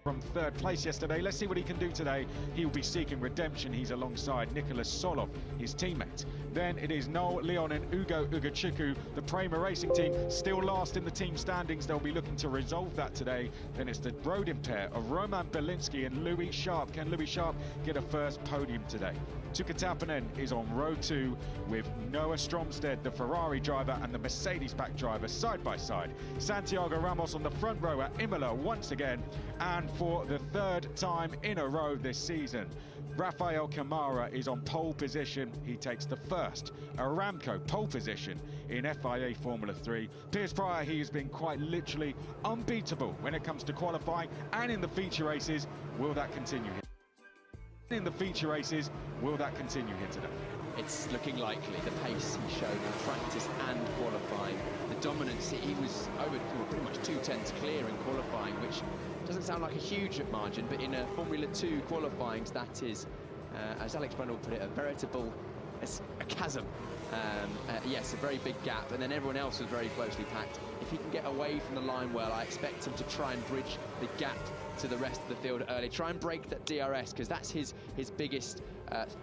from third place yesterday. Let's see what he can do today. He'll be seeking redemption. He's alongside Nicholas Solov, his teammate. Then it is Noel Leon and Ugo Ugochukwu, the Prema Racing team, still last in the team standings. They'll be looking to resolve that today. Then it's the Rodin pair of Roman Belinsky and Louis Sharp. Can Louis Sharp get a first podium today? Tuukka Tappinen is on row 2 with Noah Stromstead, the Ferrari driver, and the Mercedes-backed driver side by side. Santiago Ramos on the front row at Imola once again, and for the third time in a row this season, Rafael Camara is on pole position. He takes the first Aramco pole position in FIA Formula 3. Piers Pryor, he has been quite literally unbeatable when it comes to qualifying and in the feature races. Will that continue here? In the feature races, will that continue here today? It's looking likely. The pace he's shown in practice and qualifying, the dominance, he was over pretty much 2/10 clear in qualifying, which doesn't sound like a huge margin, but in a Formula 2 qualifyings, that is, as Alex Brundle put it, a veritable a chasm. Yes, a very big gap, and then everyone else was very closely packed. If he can get away from the line well, I expect him to try and bridge the gap to the rest of the field early, try and break that DRS, because that's his biggest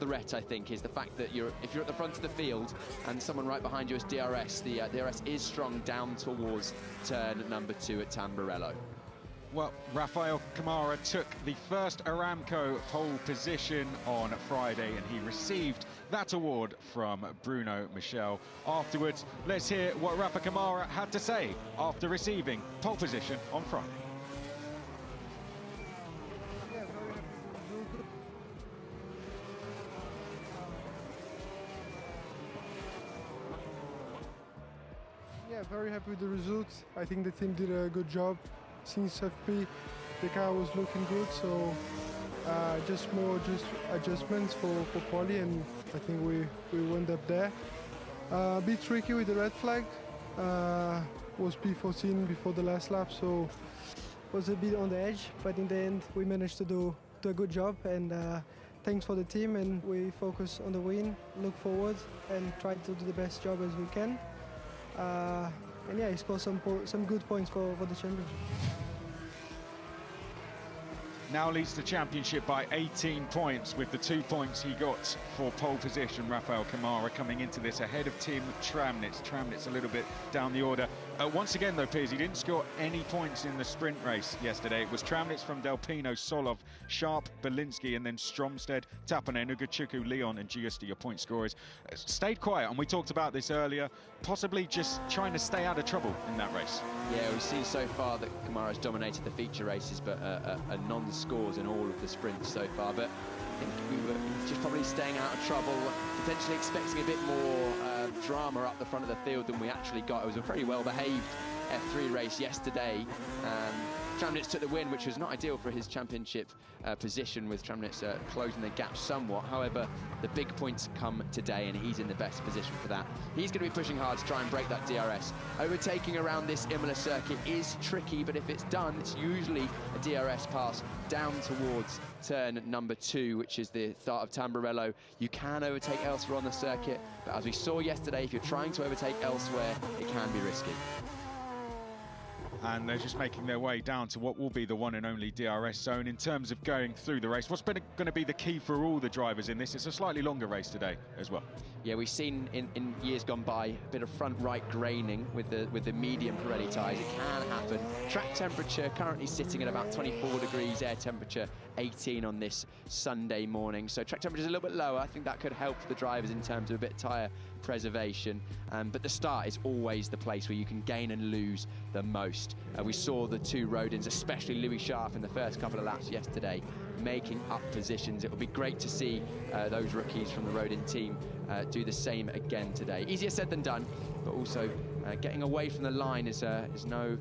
threat, I think, is the fact that if you're at the front of the field and someone right behind you is DRS, the DRS is strong down towards turn number 2 at Tamburello. Well, Rafael Camara took the first Aramco pole position on Friday, and he received that award from Bruno Michel. Afterwards, let's hear what Rafa Camara had to say after receiving pole position on Friday. Yeah, very happy with the results. I think the team did a good job. Since FP, the car was looking good, so just adjustments for quali, and I think we went up there. A bit tricky with the red flag. Was P14 before the last lap, so was a bit on the edge. But in the end, we managed to do a good job, and thanks for the team. And we focus on the win, look forward, and try to do the best job as we can. And yeah, he scored some good points for the championship. Now leads the championship by 18 points with the 2 points he got for pole position. Rafael Camara coming into this ahead of Tim Tramnitz. Tramnitz a little bit down the order. Once again though, Piers, he didn't score any points in the sprint race yesterday. It was Tramnitz from Delpino, Solov, Sharp, Belinsky, and then Stromstead, Tappinen, Ugochukwu, Leon, and Giusti, your point scorers. Stayed quiet, and we talked about this earlier, possibly just trying to stay out of trouble in that race. Yeah, we've seen so far that Camara's dominated the feature races, but a non-scores in all of the sprints so far. But I think we were just probably staying out of trouble, potentially expecting a bit more drama up the front of the field than we actually got. It was a very well-behaved F3 race yesterday. Tramnitz took the win, which was not ideal for his championship position, with Tramnitz closing the gap somewhat. However, the big points come today, and he's in the best position for that. He's going to be pushing hard to try and break that DRS. Overtaking around this Imola circuit is tricky, but if it's done, it's usually a DRS pass down towards turn number 2, which is the start of Tamburello. You can overtake elsewhere on the circuit, but as we saw yesterday, if you're trying to overtake elsewhere, it can be risky. And they're just making their way down to what will be the one and only DRS zone. In terms of going through the race, what's going to be the key for all the drivers in this? It's a slightly longer race today as well. Yeah, we've seen in years gone by a bit of front right graining with the medium Pirelli tyres. It can happen. Track temperature currently sitting at about 24 degrees, air temperature 18 on this Sunday morning. So track temperature is a little bit lower. I think that could help the drivers in terms of a bit of tyre preservation. But the start is always the place where you can gain and lose the most. We saw the 2 Rodins, especially Louis Sharp in the first couple of laps yesterday, making up positions. It will be great to see those rookies from the Rodin team do the same again today. Easier said than done, but also getting away from the line is no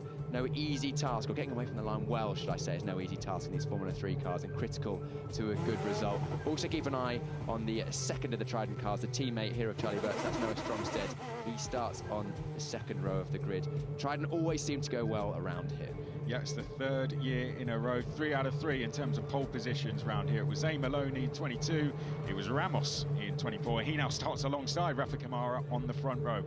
easy task, or getting away from the line well, should I say, is no easy task in these Formula 3 cars, and critical to a good result. Also keep an eye on the second of the Trident cars, the teammate here of Charlie Burks, that's Noah Stromstead. He starts on the second row of the grid. Trident always seem to go well around here. Yeah, it's the third year in a row, 3 out of 3 in terms of pole positions around here. It was A. Maloney, 22. It was Ramos in 24. He now starts alongside Rafa Camara on the front row.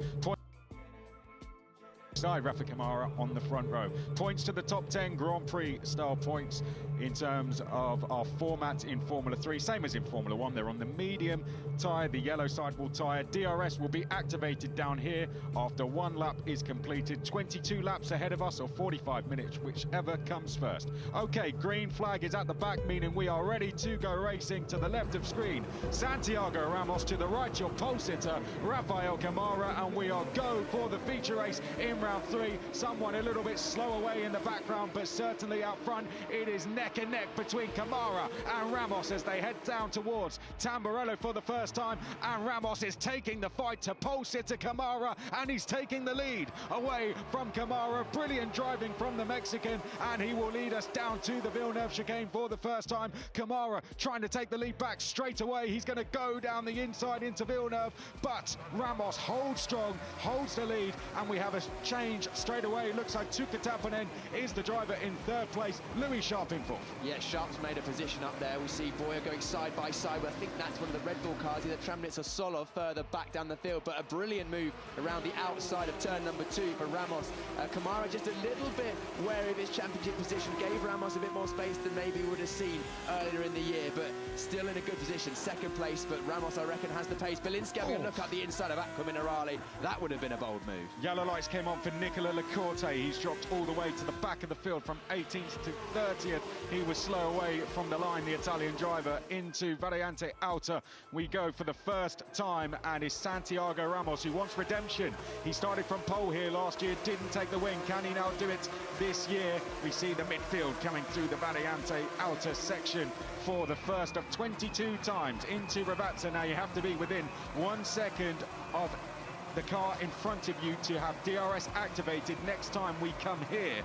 Side Rafa Kamara on the front row. Points to the top 10 Grand Prix style points in terms of our format in Formula 3. Same as in Formula 1, they're on the medium tyre, the yellow sidewall tyre. DRS will be activated down here after one lap is completed. 22 laps ahead of us, or 45 minutes, whichever comes first. Okay, green flag is at the back, meaning we are ready to go racing. To the left of screen, Santiago Ramos. To the right, your pole sitter, Rafael Kamara, and we are go for the feature race in round 3. Someone a little bit slow away in the background, but certainly out front it is neck and neck between Kamara and Ramos as they head down towards Tamburello for the first time, and Ramos is taking the fight to pole sitter Kamara, and he's taking the lead away from Kamara. Brilliant driving from the Mexican, and he will lead us down to the Villeneuve chicane for the first time. Kamara trying to take the lead back straight away. He's going to go down the inside into Villeneuve, but Ramos holds strong, holds the lead, and we have a change straight away. It looks like Tuukka Taponen is the driver in third place. Louis Sharp in fourth. Yeah, Sharp's made a position up there. We see Boyer going side by side. I think that's one of the Red Bull cars. Either Tramnitz or Solov further back down the field, but a brilliant move around the outside of turn number 2 for Ramos. Kamara just a little bit wary of his championship position, gave Ramos a bit more space than maybe we would have seen earlier in the year, but still in a good position. Second place, but Ramos, I reckon, has the pace. Belinsky having a look up the inside of Aqua Minerale. That would have been a bold move. Yellow lights came on for Nicola Lacorte. He's dropped all the way to the back of the field from 18th to 30th. He was slow away from the line, the Italian driver, into Variante Outer. We go for the first time, and it's Santiago Ramos who wants redemption. He started from pole here last year, didn't take the win. Can he now do it this year? We see the midfield coming through the Variante Outer section for the first of 22 times into Ravazza. Now you have to be within 1 second of the car in front of you to have DRS activated next time we come here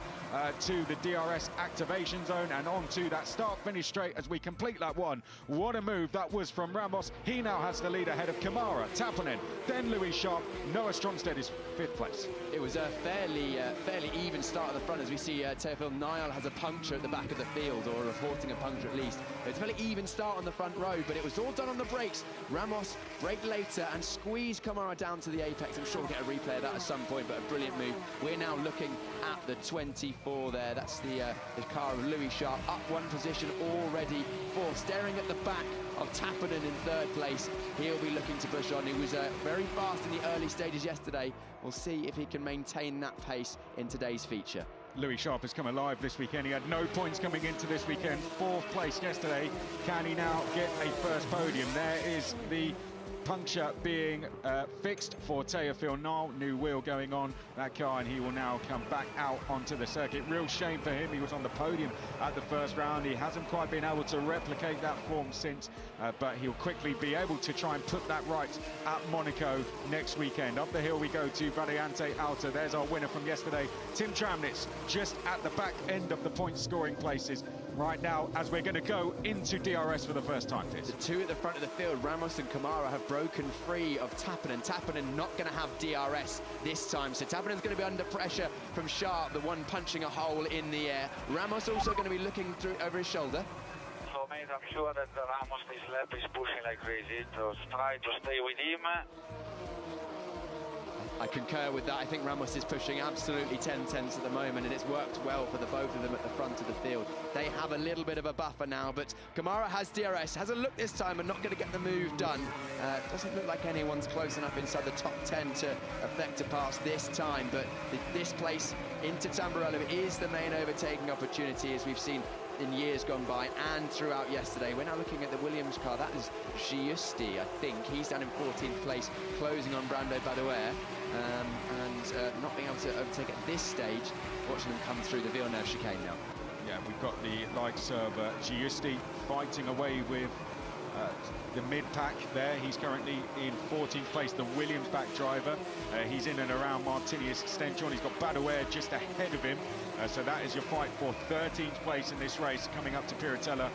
to the DRS activation zone and onto that start-finish straight as we complete lap 1. What a move that was from Ramos. He now has the lead ahead of Kamara, Taponen, then Louis Sharp. Noah Stromstead is 5th place. It was a fairly even start at the front, as we see Teofil Niall has a puncture at the back of the field, or reporting a puncture at least. It's a fairly even start on the front row, but it was all done on the brakes. Ramos brake later and squeezed Kamara down to the apex. I'm sure we'll get a replay of that at some point, but a brilliant move. We're now looking at the 24 there. That's the car of Louis Sharp, up 1 position already, 4th. Staring at the back of Taponen in 3rd place. He'll be looking to push on. He was very fast in the early stages yesterday. We'll see if he can maintain that pace in today's feature. Louis Sharp has come alive this weekend. He had no points coming into this weekend. 4th place yesterday. Can he now get a first podium? There is the puncture being fixed for Teofil Niall. New wheel going on that car, and he will now come back out onto the circuit. Real shame for him. He was on the podium at the first round. He hasn't quite been able to replicate that form since, but he'll quickly be able to try and put that right at Monaco next weekend. Up the hill we go to Variante Outer. There's our winner from yesterday, Tim Tramnitz, just at the back end of the point scoring places right now as we're going to go into DRS for the first time. The 2 at the front of the field, Ramos and Kamara, have broken free of Taponen. Taponen not going to have DRS this time, so Taponen's going to be under pressure from Sharp, the one punching a hole in the air. Ramos also going to be looking through over his shoulder. So, mate, I'm sure that Ramos this lap is pushing like crazy, so try to stay with him. I concur with that. I think Ramos is pushing absolutely 10-tenths at the moment, and it's worked well for the both of them at the front of the field. They have a little bit of a buffer now, but Kamara has DRS, has a look this time and not going to get the move done. Doesn't look like anyone's close enough inside the top 10 to affect a pass this time, but this place into Tamburello is the main overtaking opportunity, as we've seen in years gone by and throughout yesterday. We're now looking at the Williams car. That is Giusti, I think. He's down in 14th place, closing on Brando Badoer, and not being able to overtake at this stage. Watching them come through the Villeneuve chicane now. Yeah, we've got the likes of Giusti fighting away with the mid-pack there. He's currently in 14th place, the Williams-back driver. He's in and around Martinius Stenchon. He's got Badoer just ahead of him. So that is your fight for 13th place in this race, coming up to Piratella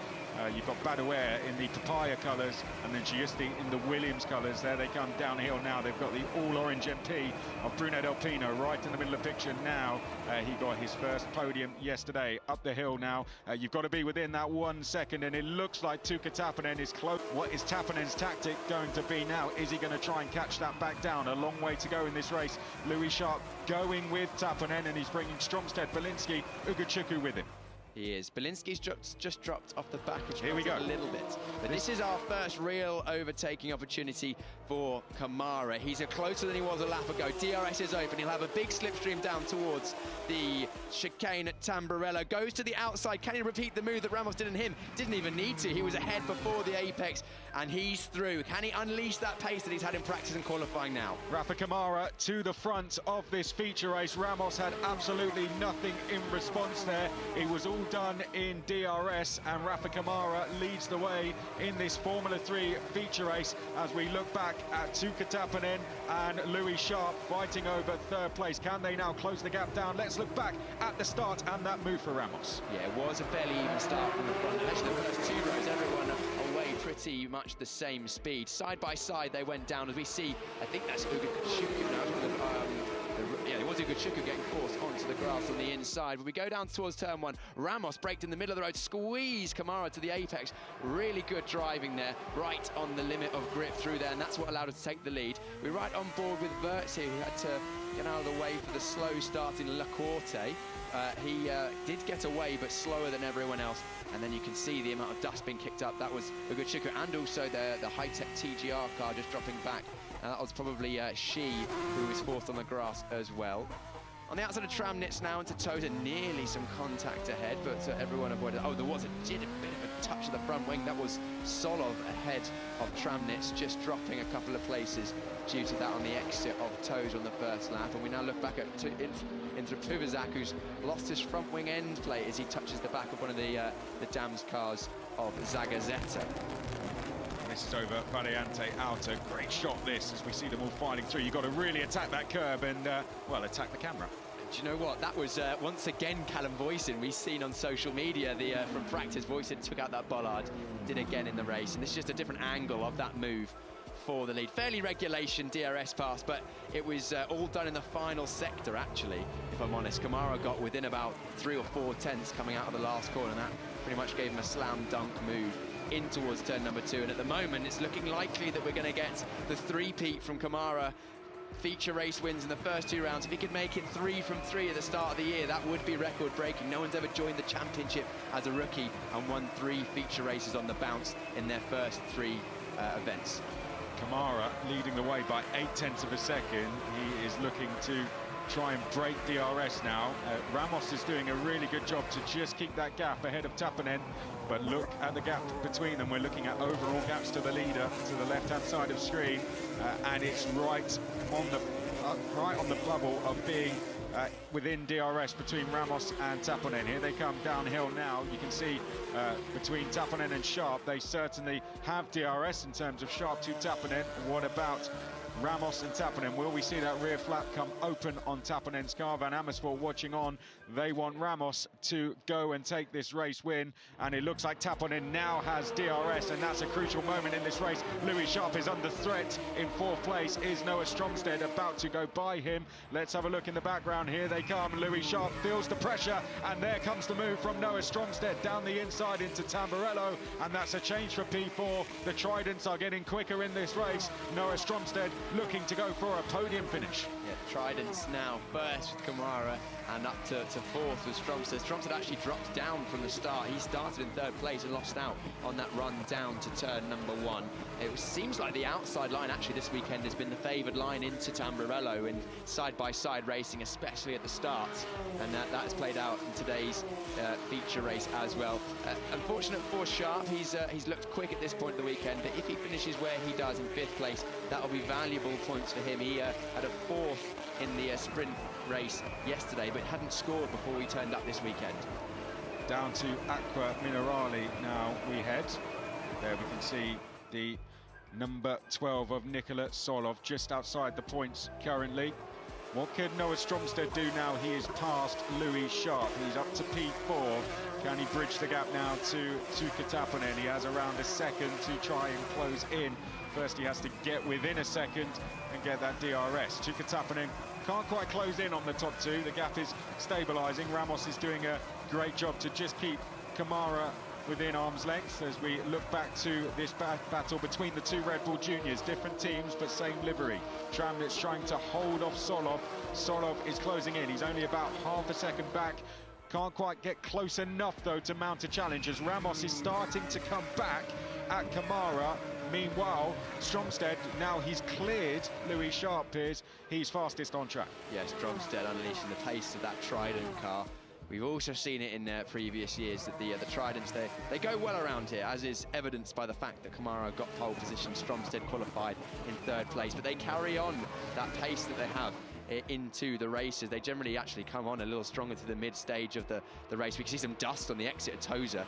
You've got Badouer in the papaya colours and then Giusti in the Williams colours. There they come downhill now. They've got the all-orange MP of Bruno Del Pino right in the middle of the picture now. He got his first podium yesterday. Up the hill now. You've got to be within that 1 second, and it looks like Tuukka Tappinen is close. What is Tappinen's tactic going to be now? Is he going to try and catch that back down? A long way to go in this race. Louis Sharp going with Tappinen, and he's bringing Stromstedt, Belinsky, Ugochukwu with him. He is. Belinsky's just dropped off the back of Here we go. a little bit. But this is our first real overtaking opportunity for Kamara. He's closer than he was a lap ago. DRS is open. He'll have a big slipstream down towards the chicane at Tamburello. Goes to the outside. Can he repeat the move that Ramos did on him? Didn't even need to. He was ahead before the apex, and he's through. Can he unleash that pace that he's had in practice and qualifying now? Rafa Kamara to the front of this feature race. Ramos had absolutely nothing in response there. It was all done in DRS, and Rafa Kamara leads the way in this Formula 3 feature race as we look back at Tuukka Tappinen and Louis Sharp fighting over third place. Can they now close the gap down? Let's look back at the start and that move for Ramos. Yeah, it was a fairly even start from the front. Actually, the first 2 rows, everyone away pretty much the same speed. Side by side, they went down, as we see. I think that's Ugochukwu now. Yeah, it was Ugochukwu getting forced onto the grass on the inside. But we go down towards turn 1. Ramos braked in the middle of the road, squeeze Kamara to the apex. Really good driving there, right on the limit of grip through there, and that's what allowed us to take the lead. We're right on board with Wirtz here, who had to get out of the way for the slow start in La Corte. He did get away, but slower than everyone else. And then you can see the amount of dust being kicked up. That was Ugochukwu, and also the high-tech TGR car just dropping back. And that was probably she who was forced on the grass as well. On the outside of Tramnitz now into Tosa, nearly some contact ahead, but everyone avoided. Oh, there was a bit of a touch of the front wing. That was Solov ahead of Tramnitz, just dropping a couple of places due to that on the exit of Tosa on the first lap. And we now look back at into Puvizak, who's lost his front wing end plate as he touches the back of one of the Dams cars of Zagazeta. This is over Variante Outer. Great shot this as we see them all filing through. You've got to really attack that curb and, well, attack the camera. Do you know what? That was, once again, Callum Voisin. We've seen on social media from practice, Voisin took out that bollard, did again in the race. And this is just a different angle of that move for the lead. Fairly regulation DRS pass, but it was all done in the final sector, actually, if I'm honest. Kamara got within about 3 or 4 tenths coming out of the last corner, and that pretty much gave him a slam dunk move in towards turn number 2. And at the moment, it's looking likely that we're going to get the three-peat from Kamara. Feature race wins in the first 2 rounds. If he could make it 3 from 3 at the start of the year, that would be record-breaking. No one's ever joined the championship as a rookie and won 3 feature races on the bounce in their first 3 events. Kamara leading the way by 0.8 of a second. He is looking to try and break DRS now. Ramos is doing a really good job to just keep that gap ahead of Tappinen, but look at the gap between them. We're looking at overall gaps to the leader to the left-hand side of screen, and it's right on the bubble of being within DRS between Ramos and Tappinen. Here they come downhill now. You can see between Tappinen and Sharp, they certainly have DRS in terms of Sharp to Tappinen. What about Ramos and Tappinen? Will we see that rear flap come open on Tappinen's car? Van Amersfoort watching on. They want Ramos to go and take this race win, and it looks like Tappinen now has DRS, and that's a crucial moment in this race. Louis Sharp is under threat in 4th place. Is Noah Stromstedt about to go by him? Let's have a look in the background. Here they come. Louis Sharp feels the pressure, and there comes the move from Noah Stromstedt down the inside into Tamburello, and that's a change for P4. The Tridents are getting quicker in this race. Noah Stromstedt looking to go for a podium finish. Yeah, Tridents now first with Kamara, and up to 4th with Stromstedt. Stromstedt actually dropped down from the start. He started in 3rd place and lost out on that run down to turn number 1. It seems like the outside line actually this weekend has been the favoured line into Tamburello in side-by-side racing, especially at the start, and that has played out in today's feature race as well. Unfortunate for Sharp, he's looked quick at this point of the weekend, but if he finishes where he does in 5th place, that will be valuable points for him. He had a 4th in the sprint race yesterday, but hadn't scored before he turned up this weekend. Down to Aqua Minerali now we head. There we can see the number 12 of Nikola Solov just outside the points currently. What can Noah Stromstead do now? He is past Louis Sharp. He's up to P4. Can he bridge the gap now to Tuukka Taponen? He has around a second to try and close in. First, he has to get within a second and get that DRS. Tuukka Taponen can't quite close in on the top two. The gap is stabilising. Ramos is doing a great job to just keep Kamara within arm's length as we look back to this battle between the two Red Bull juniors. Different teams, but same livery. Tramnitz trying to hold off Solov. Solov is closing in. He's only about half a second back. Can't quite get close enough, though, to mount a challenge as Ramos is starting to come back at Kamara. Meanwhile, Stromstead, now he's cleared Louis Sharp, he's fastest on track. Yeah, Stromstead unleashing the pace of that Trident car. We've also seen it in previous years that the Tridents, they go well around here, as is evidenced by the fact that Kamara got pole position, Stromstead qualified in third place, but they carry on that pace that they have into the races. They generally actually come on a little stronger to the mid stage of the race. We can see some dust on the exit of Tosa.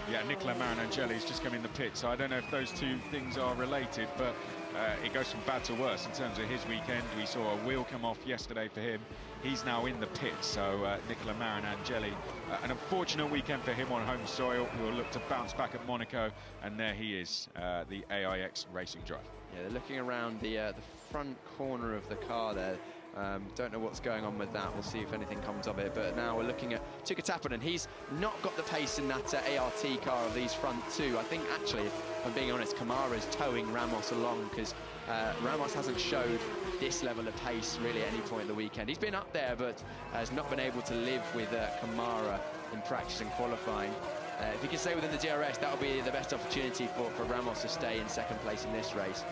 Yeah, Nicola Marinangeli's just come in the pit, so I don't know if those two things are related, but it goes from bad to worse in terms of his weekend. We saw a wheel come off yesterday for him. He's now in the pit, so Nicola Marinangeli, an unfortunate weekend for him on home soil. He will look to bounce back at Monaco, and there he is, the AIX Racing driver. Yeah, they're looking around the front corner of the car there. Don't know what's going on with that. We'll see if anything comes of it. But now we're looking at Tuukka Taponen. He's not got the pace in that ART car of these front two. I think, actually, if I'm being honest, Kamara's towing Ramos along because Ramos hasn't showed this level of pace really at any point in the weekend. He's been up there, but has not been able to live with Kamara in practice and qualifying. If he can stay within the DRS, that will be the best opportunity for Ramos to stay in second place in this race.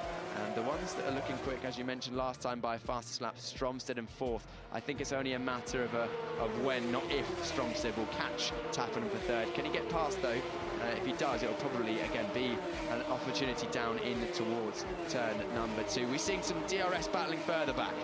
And the ones that are looking quick, as you mentioned last time, by fastest lap, Stromstead in fourth. I think it's only a matter of when, not if, Stromstead will catch Taponen for third. Can he get past, though? If he does, it'll probably, again, be an opportunity down in towards turn number 2. We're seeing some DRS battling further back.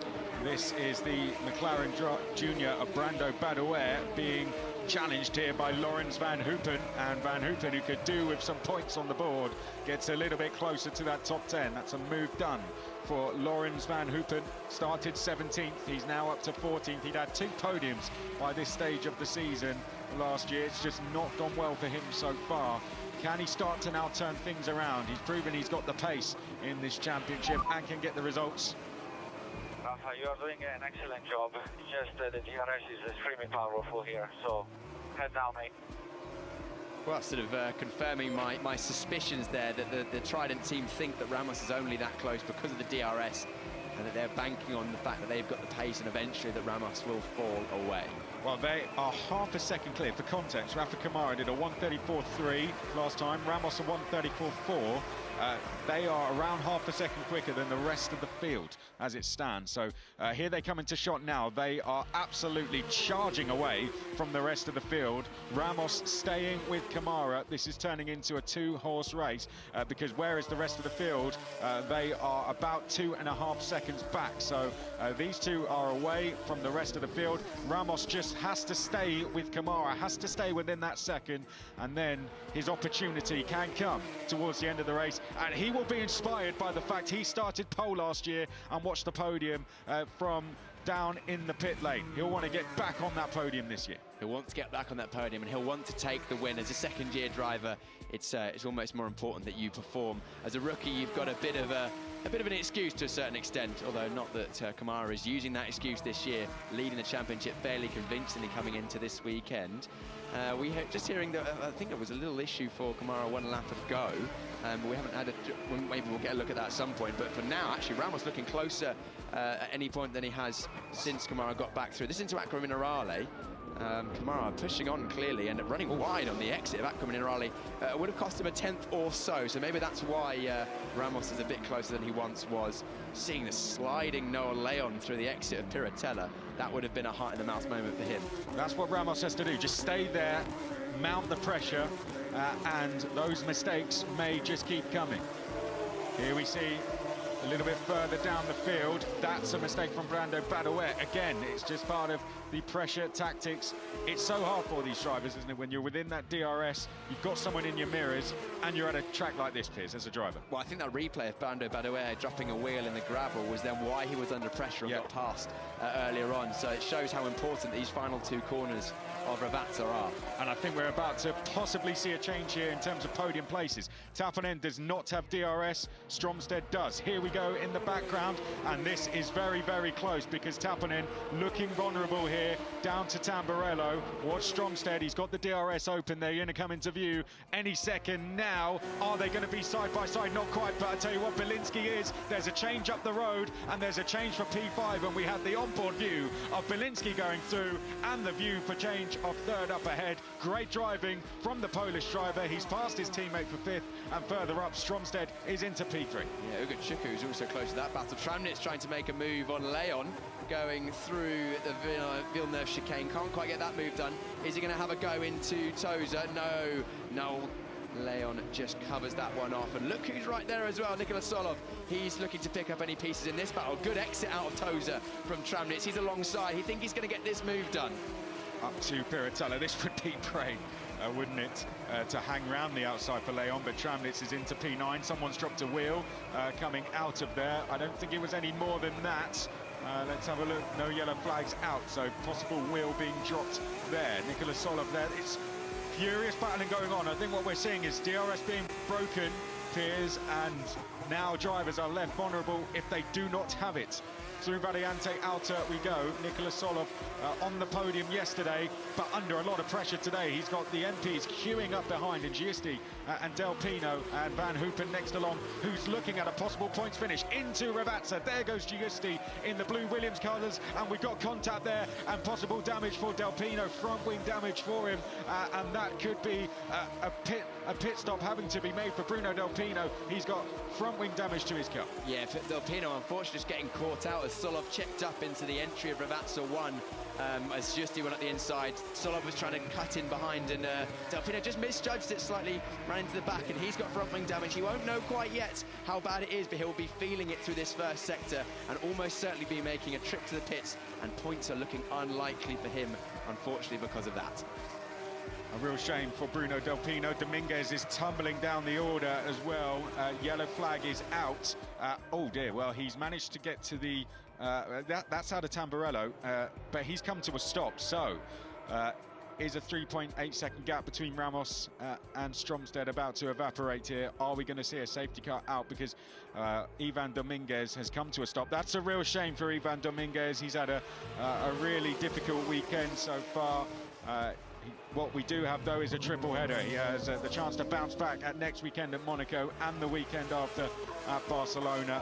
This is the McLaren Junior of Brando Badouer being challenged here by Laurens van Hoopen, and Van Hoopen, who could do with some points on the board, gets a little bit closer to that top 10. That's a move done for Laurens van Hoopen. Started 17th, he's now up to 14th. He'd had 2 podiums by this stage of the season last year. It's just not gone well for him so far. Can he start to now turn things around? He's proven he's got the pace in this championship and can get the results. Rafa, you are doing an excellent job. It's just the DRS is extremely powerful here, so head down, mate. Well, sort of confirming my suspicions there that the Trident team think that Ramos is only that close because of the DRS, and that they're banking on the fact that they've got the pace and eventually that Ramos will fall away. Well, they are half a second clear. For context, Rafa Kamara did a 1:34.3 last time, Ramos a 1:34.4. They are around half a second quicker than the rest of the field as it stands. So here they come into shot now. They are absolutely charging away from the rest of the field. Ramos staying with Kamara. This is turning into a 2-horse race because whereas the rest of the field, they are about 2.5 seconds back. So these two are away from the rest of the field. Ramos just has to stay with Kamara, has to stay within that second, and then his opportunity can come towards the end of the race. And he will be inspired by the fact he started pole last year and watched the podium from down in the pit lane. He'll want to get back on that podium this year. He'll want to get back on that podium and he'll want to take the win. As a second-year driver, it's almost more important that you perform. As a rookie, you've got a bit of an excuse to a certain extent, although not that Kamara is using that excuse this year, leading the championship fairly convincingly coming into this weekend. We just hearing that I think there was a little issue for Kamara 1 lap ago. We haven't had maybe we'll get a look at that at some point, but for now, actually, Ramos looking closer at any point than he has since Kamara got back through. This into Acqua Minerale. Kamara pushing on clearly and running wide on the exit of Acqua Minerale. Would have cost him a 10th or so maybe that's why Ramos is a bit closer than he once was. Seeing the sliding Noah Leon through the exit of Piratella, that would have been a heart-in-the-mouth moment for him. That's what Ramos has to do, just stay there, mount the pressure, and those mistakes may just keep coming. Here we see a little bit further down the field. That's a mistake from Brando Badouet. Again, it's just part of the pressure tactics. It's so hard for these drivers, isn't it, when you're within that DRS, you've got someone in your mirrors, and you're at a track like this, Piers, as a driver. Well, I think that replay of Brando Badouet dropping a wheel in the gravel was then why he was under pressure and got passed earlier on. So it shows how important these final two corners of Ravazza are. And I think we're about to possibly see a change here in terms of podium places. Tappanen does not have DRS, Stromstead does. Here we go in the background, and this is very, very close because Tappanen looking vulnerable here, down to Tamburello. Watch Stromstead, he's got the DRS open, they're going to come into view any second now. Are they going to be side by side? Not quite, but I tell you what, Bielinski is. There's a change up the road, and there's a change for P5, and we had the onboard view of Bielinski going through, and the view for change of third up ahead. Great driving from the Polish driver. He's passed his teammate for fifth, and further up, Stromstead is into P3. Yeah, Ugo Chukwu is also close to that battle. Tramnitz trying to make a move on Leon, going through the Villeneuve chicane. Can't quite get that move done. Is he going to have a go into Toza? No. Leon just covers that one off. And look who's right there as well, Nicholas Solov. He's looking to pick up any pieces in this battle. Good exit out of Toza from Tramnitz. He's alongside. He thinks he's going to get this move done. Up to Piratella. This would be great, wouldn't it, to hang round the outside for Leon, but Tramnitz is into P9. Someone's dropped a wheel coming out of there. I don't think it was any more than that. Let's have a look. No yellow flags out, so possible wheel being dropped there. Nicholas Solov there. It's furious battling going on. I think what we're seeing is DRS being broken, Piers, and now drivers are left vulnerable if they do not have it. Through Variante Alta we go. Nicholas Solov on the podium yesterday, but under a lot of pressure today. He's got the MPs queuing up behind in Giusti and Del Pino and Van Hoopen next along, who's looking at a possible points finish into Ravazza. There goes Giusti in the blue Williams colours, and we've got contact there and possible damage for Del Pino, front wing damage for him, and that could be a pit stop having to be made for Bruno Del Pino. He's got front wing damage to his car. Yeah, Del Pino unfortunately just getting caught out as Solov checked up into the entry of Ravazza 1 as Giusti went up the inside. Solov was trying to cut in behind, and Del Pino just misjudged it slightly, ran into the back, and he's got front wing damage. He won't know quite yet how bad it is, but he'll be feeling it through this first sector and almost certainly be making a trip to the pits, and points are looking unlikely for him, unfortunately, because of that. A real shame for Bruno Del Pino. Dominguez is tumbling down the order as well. Yellow flag is out. Oh dear, well, he's managed to get to the... that's out of Tamburello, but he's come to a stop. So, is a 3.8 second gap between Ramos and Stromstead about to evaporate here? Are we going to see a safety car out because Ivan Dominguez has come to a stop? That's a real shame for Ivan Dominguez. He's had a really difficult weekend so far. What we do have, though, is a triple header. He has the chance to bounce back at next weekend at Monaco and the weekend after at Barcelona.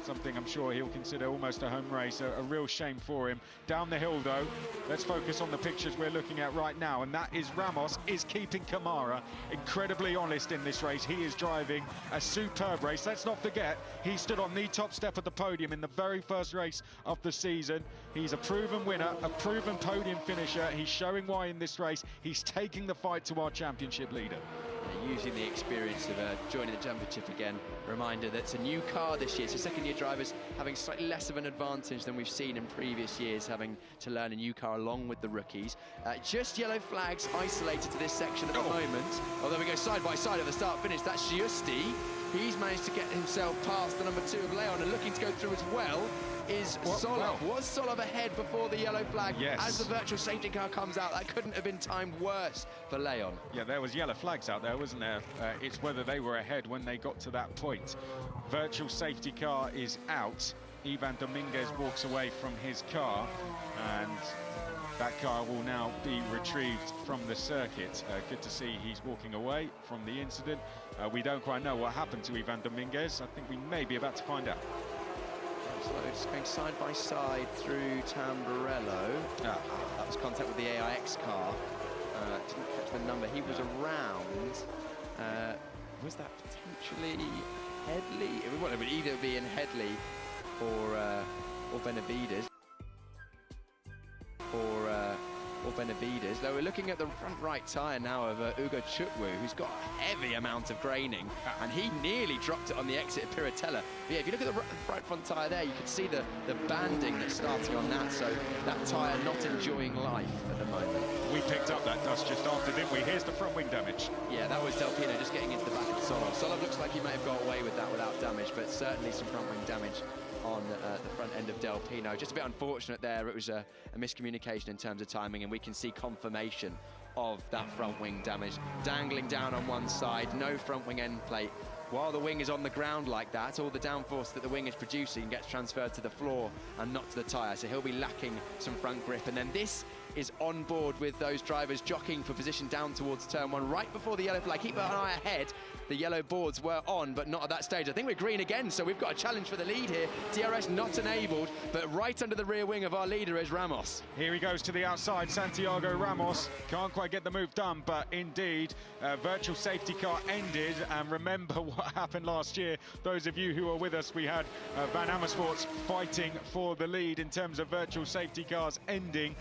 Something I'm sure he'll consider almost a home race. A real shame for him. Down the hill, though, let's focus on the pictures we're looking at right now, and that is Ramos is keeping Kamara incredibly honest in this race. He is driving a superb race. Let's not forget, he stood on the top step of the podium in the very first race of the season. He's a proven winner, a proven podium finisher. He's showing why in this race. He's taking the fight to our championship leader. Using the experience of joining the championship again. Reminder that it's a new car this year, so second-year drivers having slightly less of an advantage than we've seen in previous years, having to learn a new car along with the rookies. Just yellow flags isolated to this section at the moment. Oh, there we go, side by side at the start-finish. That's Giusti. He's managed to get himself past the number 2 of Leon, and looking to go through as well is Solov. Was Solov ahead before the yellow flag? Yes. As the virtual safety car comes out, that couldn't have been timed worse for Leon. Yeah, there was yellow flags out there, wasn't there? It's whether they were ahead when they got to that point. Virtual safety car is out. Ivan Dominguez walks away from his car, and that car will now be retrieved from the circuit. Good to see he's walking away from the incident. We don't quite know what happened to Ivan Dominguez. I think we may be about to find out. So just going side by side through Tamburello. That was contact with the AIX car. Didn't catch the number. He was around. Was that potentially Headley? Well, it would either be in Headley or Benavides. Or Benavides. Though we're looking at the front right tyre now of Ugo Chukwu, who's got a heavy amount of graining, and he nearly dropped it on the exit of Piratella. But yeah, if you look at the front tyre there, you can see the banding that's starting on that, so that tyre not enjoying life at the moment. We picked up that dust just after, didn't we? Here's the front wing damage. Yeah, that was Del Pino just getting into the back of Solov. Solov looks like he may have got away with that without damage, but certainly some front wing damage on the front end of Del Pino. Just a bit unfortunate there. It was a miscommunication in terms of timing, and we can see confirmation of that front wing damage. Dangling down on one side, no front wing end plate. While the wing is on the ground like that, all the downforce that the wing is producing gets transferred to the floor and not to the tyre, so he'll be lacking some front grip. And then this is on board with those drivers jockeying for position down towards turn one, right before the yellow flag. Keep an eye ahead. The yellow boards were on, but not at that stage. I think we're green again, so we've got a challenge for the lead here. DRS not enabled, but right under the rear wing of our leader is Ramos. Here he goes to the outside, Santiago Ramos. Can't quite get the move done, but indeed, virtual safety car ended. And remember what happened last year. Those of you who are with us, we had Van Amersfoort's fighting for the lead in terms of virtual safety cars ending,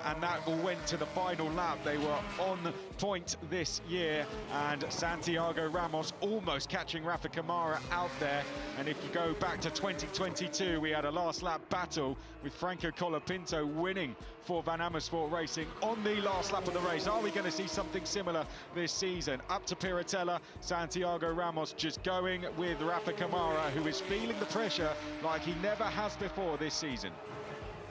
and that all went to the final lap. They were on point this year, and Santiago Ramos almost catching Rafa Kamara out there. And if you go back to 2022, we had a last lap battle with Franco Colapinto winning for Van Amersfoort Racing on the last lap of the race. Are we going to see something similar this season? Up to Piratella, Santiago Ramos just going with Rafa Kamara, who is feeling the pressure like he never has before this season.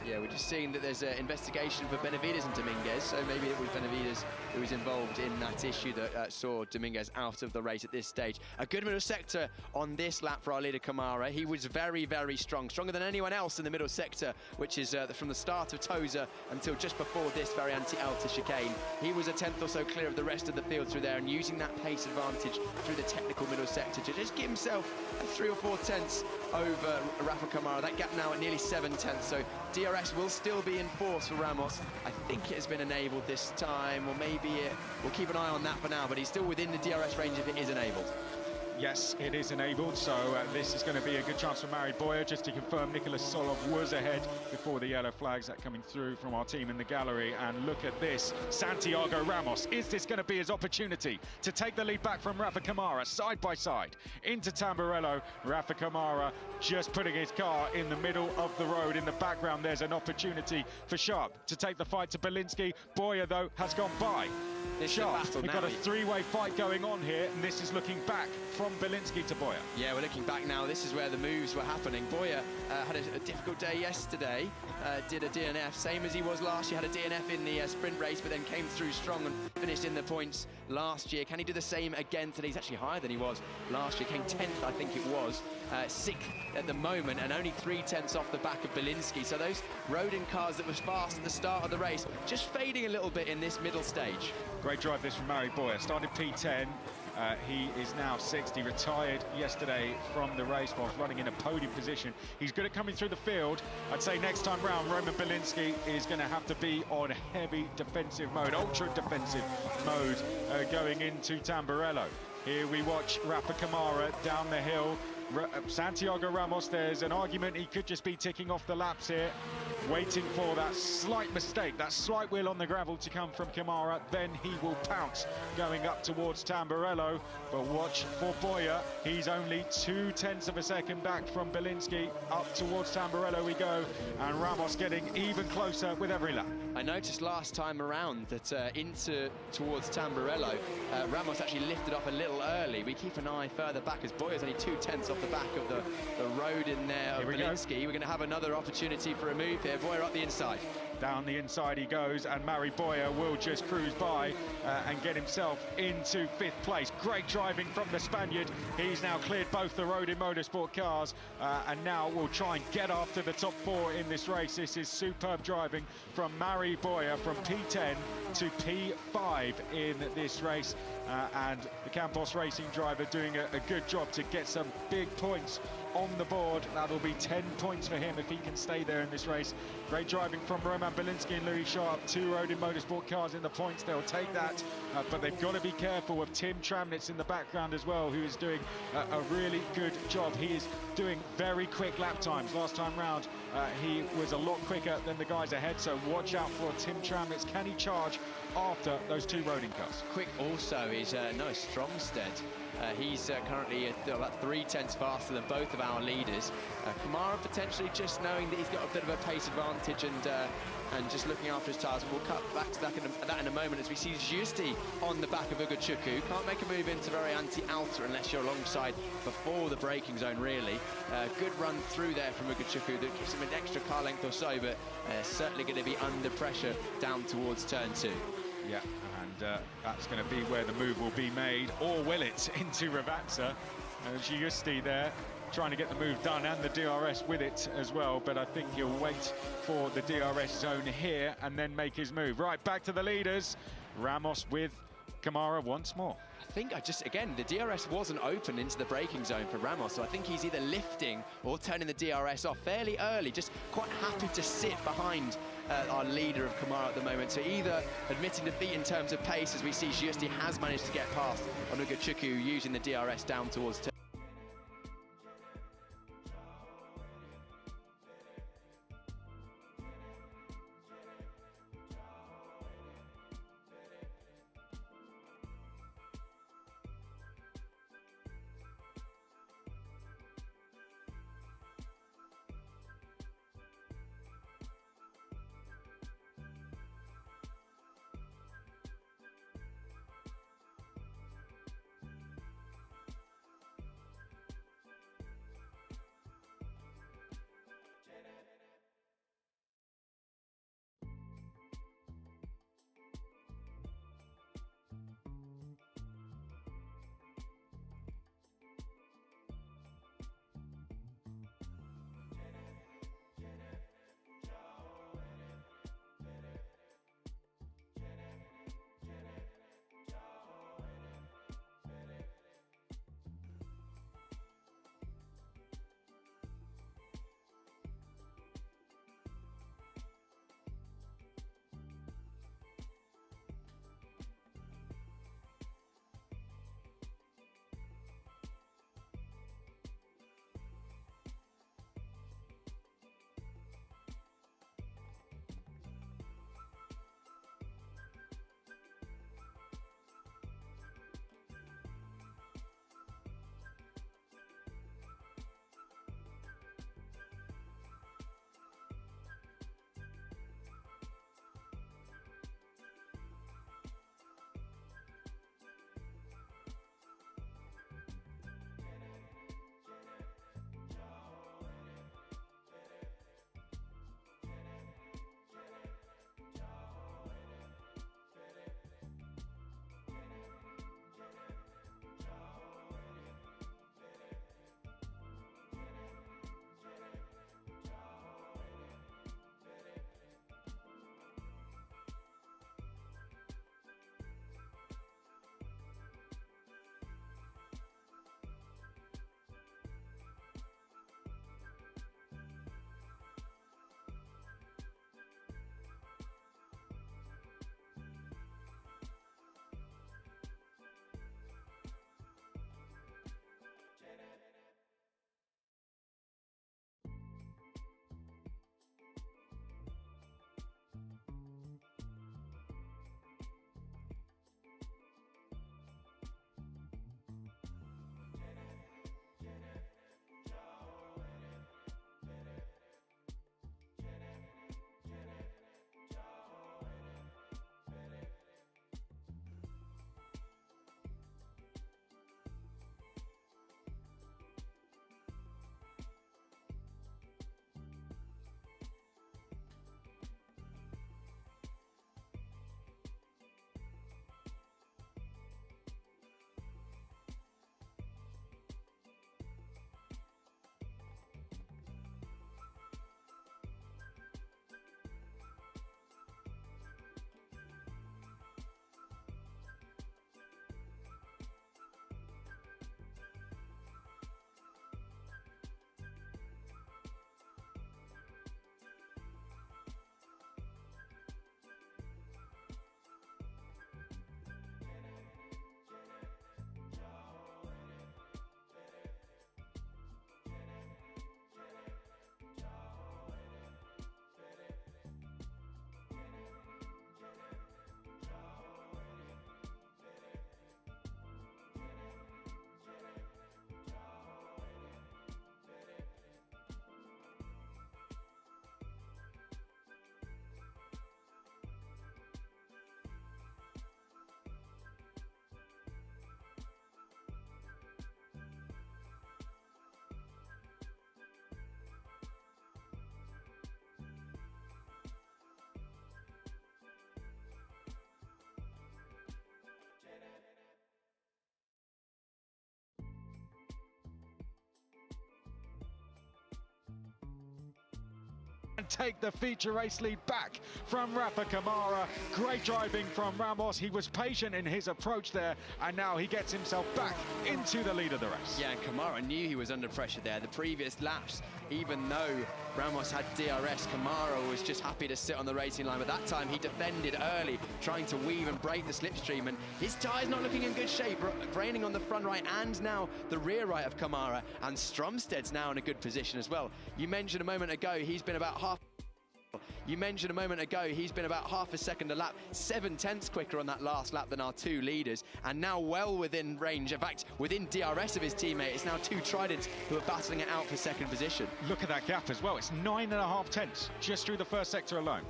Yeah, we're just seeing that there's an investigation for Benavides and Dominguez, so maybe it was Benavides who was involved in that issue that saw Dominguez out of the race at this stage. A good middle sector on this lap for our leader Kamara. He was very, very strong, stronger than anyone else in the middle sector, which is from the start of Tosa until just before this very anti-Alta chicane. He was a tenth or so clear of the rest of the field through there, and using that pace advantage through the technical middle sector to just give himself 3 or 4 tenths over Rafa Kamara. That gap now at nearly 7 tenths, so DRS will still be in force for Ramos. I think it has been enabled this time, or maybe we'll keep an eye on that for now, but he's still within the DRS range if it is enabled. Yes, it is enabled, so this is going to be a good chance for Mari Boyer. Just to confirm, Nicholas Solov was ahead before the yellow flags that coming through from our team in the gallery. And look at this, Santiago Ramos. Is this going to be his opportunity to take the lead back from Rafa Kamara, side by side, into Tamburello? Rafa Kamara just putting his car in the middle of the road. In the background, there's an opportunity for Sharp to take the fight to Belinsky. Boyer, though, has gone by. Sharp, we've got a three-way fight going on here, and this is looking back from Belinsky to Boyer. Yeah, we're looking back now. This is where the moves were happening. Boyer had a difficult day yesterday, did a DNF, same as he was last year, had a DNF in the sprint race, but then came through strong and finished in the points last year. Can he do the same again today? He's actually higher than he was last year, came 10th, I think it was, 6th at the moment, and only 3 tenths off the back of Belinsky. So those Rodin cars that was fast at the start of the race, just fading a little bit in this middle stage. Great drive this from Mari Boyer. Started P10. He is now 6th. He retired yesterday from the race whilst running in a podium position. He's good at coming through the field. I'd say next time round, Roman Belinsky is going to have to be on heavy defensive mode, ultra defensive mode, going into Tamburello. Here we watch Rafa Kamara down the hill. Santiago Ramos, there's an argument he could just be ticking off the laps here, waiting for that slight mistake, that slight wheel on the gravel to come from Kamara. Then he will pounce going up towards Tamburello. But watch for Boyer, he's only 2 tenths of a second back from Belinsky. Up towards Tamburello we go, and Ramos getting even closer with every lap. I noticed last time around that towards Tamburello, Ramos actually lifted off a little early. We keep an eye further back as Boyer's only 2 tenths off the back of the road in there of Belinsky. We're going to have another opportunity for a move here. Boyer up the inside. Down the inside he goes, and Mari Boyer will just cruise by and get himself into 5th place. Great driving from the Spaniard. He's now cleared both the Rodin Motorsport cars, and now will try and get after the top 4 in this race. This is superb driving from Mari Boyer from P10 to P5 in this race. And the Campos Racing driver doing a good job to get some big points on the board. That'll be 10 points for him if he can stay there in this race. Great driving from Roman Belinsky and Louis Sharp, 2 Rodin Motorsport cars in the points. They'll take that, but they've got to be careful of Tim Tramnitz in the background as well, who is doing a really good job. He is doing very quick lap times. Last time round, he was a lot quicker than the guys ahead, so watch out for Tim Tramnitz. Can he charge after those 2 Rodin cars? Quick also is Noah Stromstead. He's currently about 3/10 faster than both of our leaders. Kamara potentially just knowing that he's got a bit of a pace advantage and just looking after his tyres. We'll cut back to that in a moment as we see Giusti on the back of Ugochukwu. Can't make a move into very anti-outer unless you're alongside before the braking zone, really. Good run through there from Ugochukwu that gives him an extra car length or so, but certainly going to be under pressure down towards turn 2. Yeah, and that's going to be where the move will be made, or will it, into Ravazza. Giusti there trying to get the move done, and the DRS with it as well, but I think he'll wait for the DRS zone here and then make his move. Right, back to the leaders. Ramos with Kamara once more. I think again, the DRS wasn't open into the braking zone for Ramos, so I think he's either lifting or turning the DRS off fairly early, just quite happy to sit behind our leader of Kamara at the moment. So either admitting defeat in terms of pace, as we see Giusti has managed to get past on Ugochukwu using the DRS down towards turn. and take the feature race lead back from Rafa Kamara. Great driving from Ramos. He was patient in his approach there, and now he gets himself back into the lead of the race. Yeah, and Kamara knew he was under pressure there. The previous laps, even though Ramos had DRS, Kamara was just happy to sit on the racing line, but that time he defended early, trying to weave and break the slipstream, and his tyre's not looking in good shape, raining on the front right and now the rear right of Kamara, and Stromsted's now in a good position as well. You mentioned a moment ago he's been about half a second a lap, 7/10 quicker on that last lap than our two leaders, and now well within range, in fact within DRS of his teammate. It's now two Tridents who are battling it out for second position. Look at that gap as well. It's 9.5 tenths just through the first sector alone.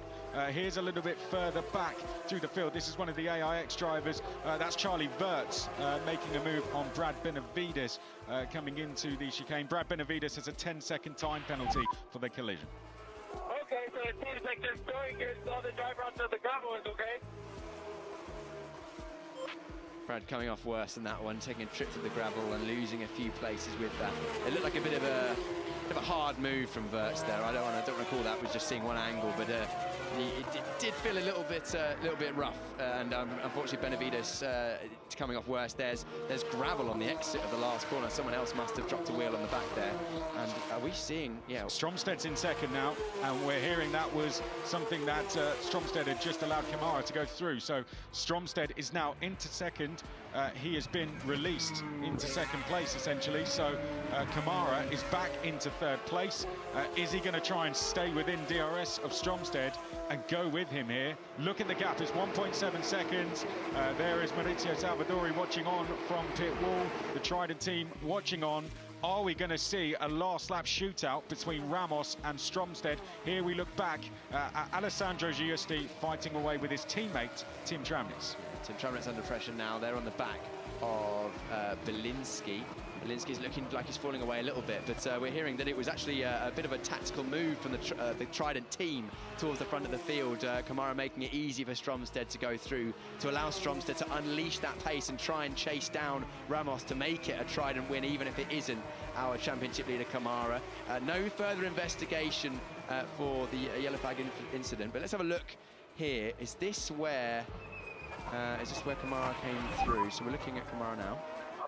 Here's a little bit further back through the field. This is one of the AIX drivers. That's Charlie Wirtz making a move on Brad Benavides coming into the chicane. Brad Benavides has a 10-second time penalty for the collision. Okay, so it seems like they're going good. So the driver onto the gravel is okay. Brad coming off worse than that one, taking a trip to the gravel and losing a few places with that. It looked like a bit of a hard move from Wirtz there. I don't recall that was just seeing one angle, but it did feel a little bit rough. And unfortunately, Benavides coming off worse. There's gravel on the exit of the last corner. Someone else must have dropped a wheel on the back there. And are we seeing? Yeah, Stromsted's in second now, and we're hearing that was something that Stromsted had just allowed Kamara to go through. So Stromsted is now into second. He has been released into second place essentially. So Kamara is back into third place. Is he going to try and stay within DRS of Stromsted and go with him here? Look at the gap, it's 1.7 seconds. There is Maurizio Salvadori watching on from pit wall, the Trident team watching on. Are we going to see a last lap shootout between Ramos and Stromsted? Here we look back at Alessandro Giusti fighting away with his teammate, Tim Tramnitz. Tim Tramnitz under pressure now. They're on the back of Belinsky. Belinsky's looking like he's falling away a little bit, but we're hearing that it was actually a bit of a tactical move from the Trident team towards the front of the field. Kamara making it easy for Stromsted to go through, to allow Stromsted to unleash that pace and try and chase down Ramos to make it a Trident win, even if it isn't our championship leader Kamara. No further investigation for the yellow flag incident, but let's have a look here. Is this where Kamara came through? So we're looking at Kamara now.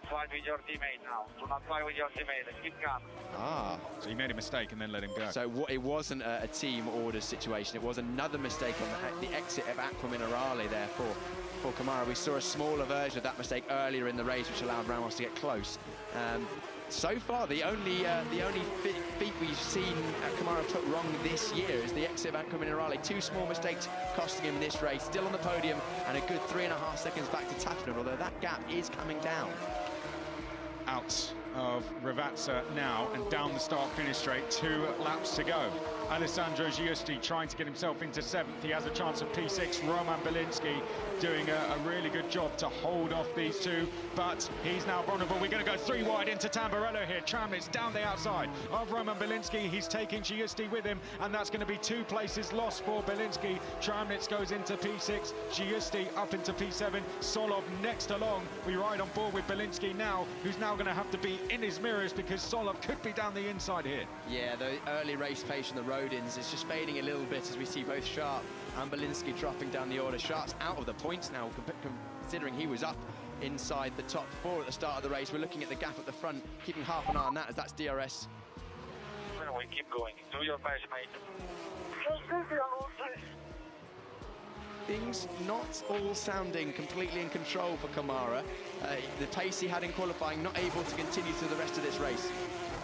Fight with your teammate now. Do not fight with your teammate. Keep calm. Ah. So he made a mistake and then let him go. So it wasn't a team orders situation. It was another mistake on the exit of Aqua Minerale there for Kamara. We saw a smaller version of that mistake earlier in the race, which allowed Ramos to get close. So far, the only feat we've seen Kamara put wrong this year is the exit of Aqua Minerale. Two small mistakes costing him this race. Still on the podium and a good 3.5 seconds back to Tatnam, although that gap is coming down. Out of Ravazza now and down the start-finish straight, 2 laps to go. Alessandro Giusti trying to get himself into 7th. He has a chance of P6. Roman Belinsky doing a really good job to hold off these two, but he's now vulnerable. We're going to go 3 wide into Tamburello here. Tramnitz down the outside of Roman Belinsky. He's taking Giusti with him, and that's going to be 2 places lost for Belinsky. Tramnitz goes into P6, Giusti up into P7, Solov next along. We ride on board with Belinsky now, who's now going to have to be in his mirrors because Solov could be down the inside here. Yeah, the early race pace on the road-ins is just fading a little bit as we see both Sharp and Belinsky dropping down the order. Sharp's out of the points now, considering he was up inside the top 4 at the start of the race. We're looking at the gap at the front, keeping half an eye on that as that's DRS. Well, we keep going. Do your best, mate. Things not all sounding completely in control for Kamara. The pace he had in qualifying not able to continue through the rest of this race.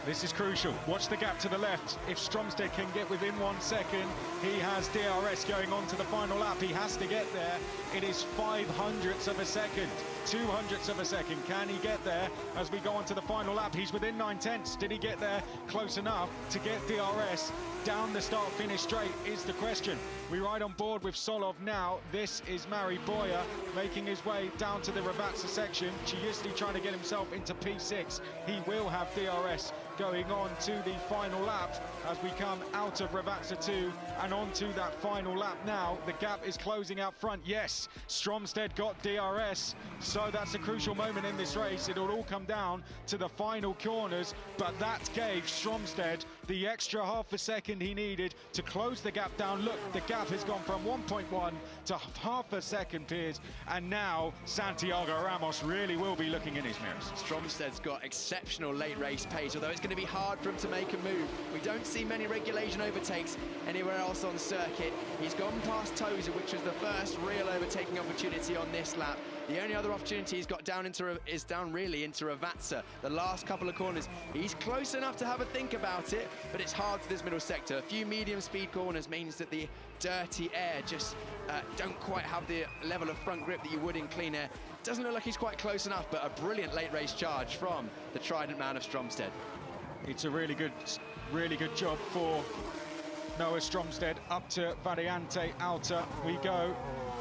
This is crucial. Watch the gap to the left. If Stromsted can get within 1 second, he has DRS going on to the final lap. He has to get there. It is 0.05 of a second, 0.02 of a second. Can he get there as we go on to the final lap? He's within 9/10. Did he get there close enough to get DRS down the start-finish straight is the question. We ride on board with Solov now. This is Mari Boya making his way down to the Ravazza section. Giusti trying to get himself into P6. He will have DRS going on to the final lap as we come out of Ravazza 2 and onto that final lap now. The gap is closing out front. Yes, Stromsted got DRS, so that's a crucial moment in this race. It'll all come down to the final corners, but that gave Stromsted the extra half a second he needed to close the gap down. Look, the gap has gone from 1.1 to half a second, Piers, and now Santiago Ramos really will be looking in his mirrors. Stromsted's got exceptional late race pace, although it's going to be hard for him to make a move. We don't see many regulation overtakes anywhere else on circuit. He's gone past Tozer, which was the first real overtaking opportunity on this lap. The only other opportunity he's got down is down really into Ravazza. The last couple of corners, he's close enough to have a think about it, but it's hard for this middle sector. A few medium speed corners means that the dirty air just don't quite have the level of front grip that you would in clean air. Doesn't look like he's quite close enough, but a brilliant late race charge from the trident man of Stromsted. It's a really good job for Noah Stromsted. Up to Variante Alta we go.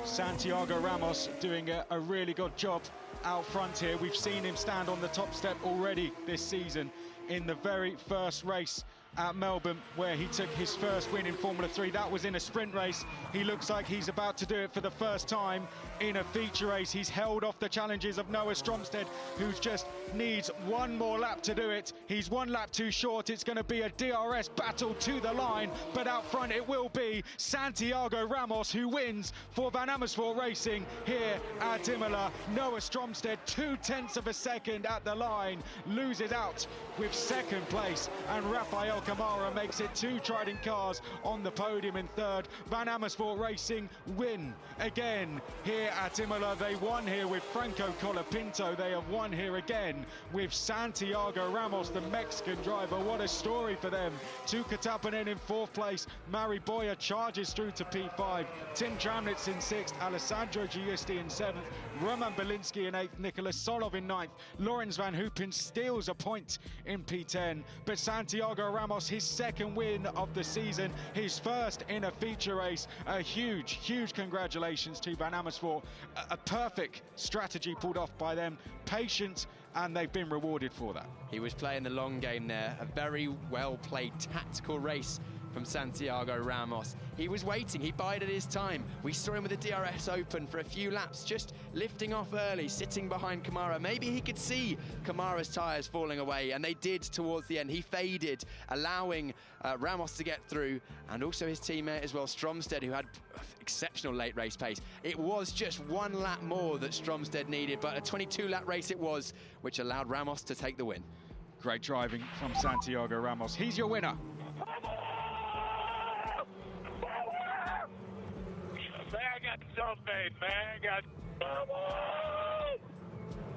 Santiago Ramos doing a really good job out front here. We've seen him stand on the top step already this season in the very first race at Melbourne, where he took his first win in Formula 3. That was in a sprint race. He looks like he's about to do it for the first time in a feature race. He's held off the challenges of Noah Stromsted, who just needs one more lap to do it. He's one lap too short. It's going to be a DRS battle to the line, but out front it will be Santiago Ramos who wins for Van Amersfoort Racing here at Imola. Noah Stromsted, 0.2 of a second at the line, loses out with second place, and Rafael Camara makes it 2 Trident cars on the podium in third. Van Amersfoort Racing win again here at Imola. They won here with Franco Colapinto. They have won here again with Santiago Ramos, the Mexican driver. What a story for them. Tuka Tapanen in 4th place. Mari Boya charges through to P5. Tim Tramnitz in 6th. Alessandro Giusti in 7th. Roman Belinsky in 8th. Nicholas Solov in 9th. Lawrence Van Hoopen steals a point in P10. But Santiago Ramos, his second win of the season, his first in a feature race. A huge congratulations to Van Amersfoort. A perfect strategy pulled off by them, patient, and they've been rewarded for that. He was playing the long game there, a very well played tactical race from Santiago Ramos. He was waiting, he bided his time. We saw him with the DRS open for a few laps, just lifting off early, sitting behind Camara. Maybe he could see Camara's tyres falling away, and they did towards the end. He faded, allowing Ramos to get through, and also his teammate as well, Stromsted, who had exceptional late race pace. It was just one lap more that Stromsted needed, but a 22-lap race it was, which allowed Ramos to take the win. Great driving from Santiago Ramos. He's your winner. I got self-made, man. I got...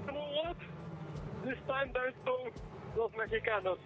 Come on, what? This time there's no Los Mexicanos.